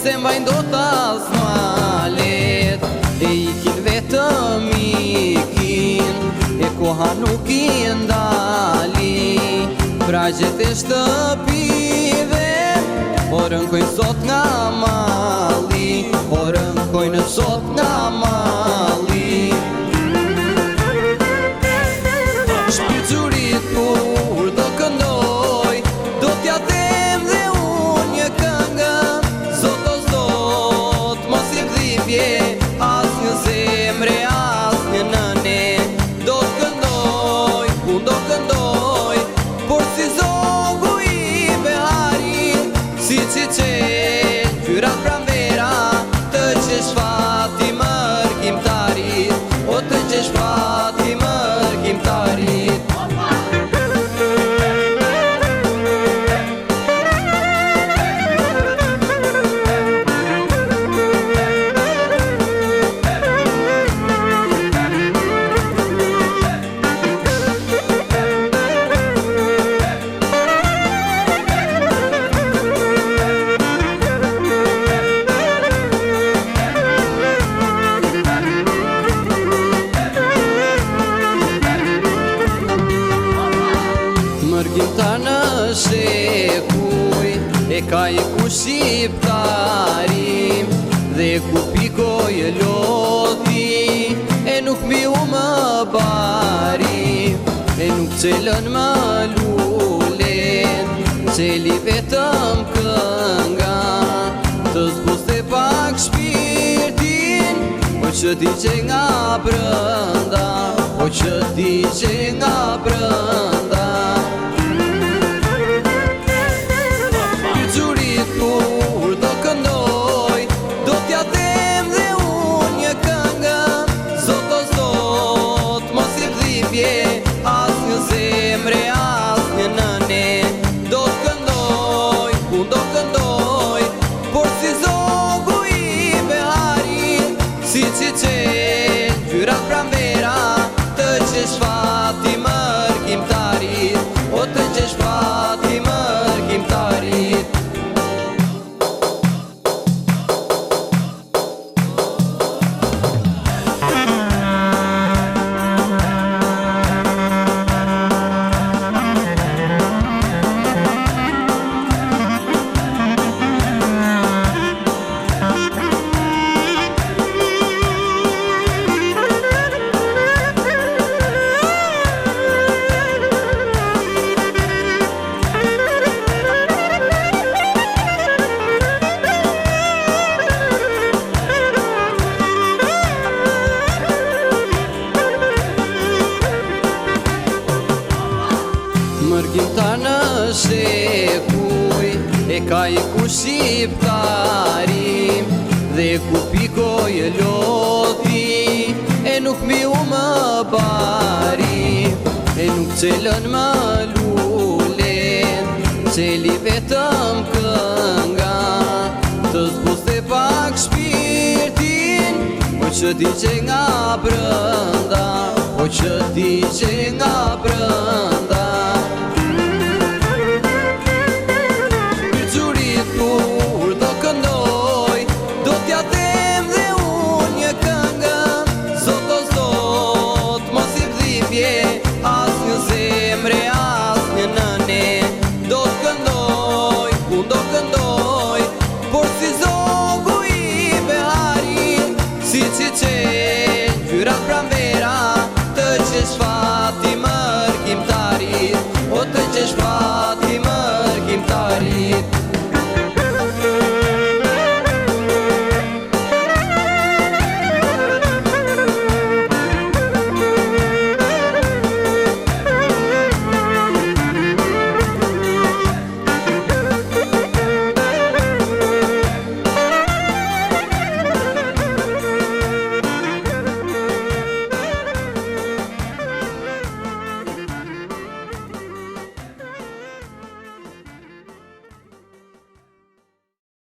se mbajnë do t'as malet, e ikin vetëm ikin, e koha nuk i ndali. Pragjet e shtëpive, po rënkojnë sot nga malli, po rënkojnë sot nga malli. Shpircurit kur do këndoj, do t'ja them dhe unë një këngë. Zot o zot, mos je kdhipje, as një zemre, as një nëne. Do t'këndoj, unë do këndoj, por si zogu i beharit, si qeqel, fyrat pranvera, të qesh fati mërkimtarit, o të qesh fati mërkimtarit. Mërkimtar në shekuj, e ka i ku shqiptari, dhe ku pikoj e lodhi, e nuk mi u më bari, e nuk qelën më lullet, qeli vetëm kënga, të zbuste pak shpirtin, po që ti që nga brënda, po që ti që nga brënda. Kur do këndoj, do t'ja them dhe unë një këngë. Zot o zot, mos je kdhipje, as një zemre, as një nëne. Do t'këndoj, unë do këndoj, por si zogu i beharit, si qeqel, fyrat pranvera, të qesh fati mërkimtarit, o të qesh fati mërkimtarit. Mërkimtar në shekuj, e ka i ku shqiptari, dhe ku pikoj e lodhi, e nuk mi u më bari, e nuk qelën më lullet, qeli vetëm kënga, të zbuste pak shpirtin, po që ti që nga brënda, po që ti që nga brënda.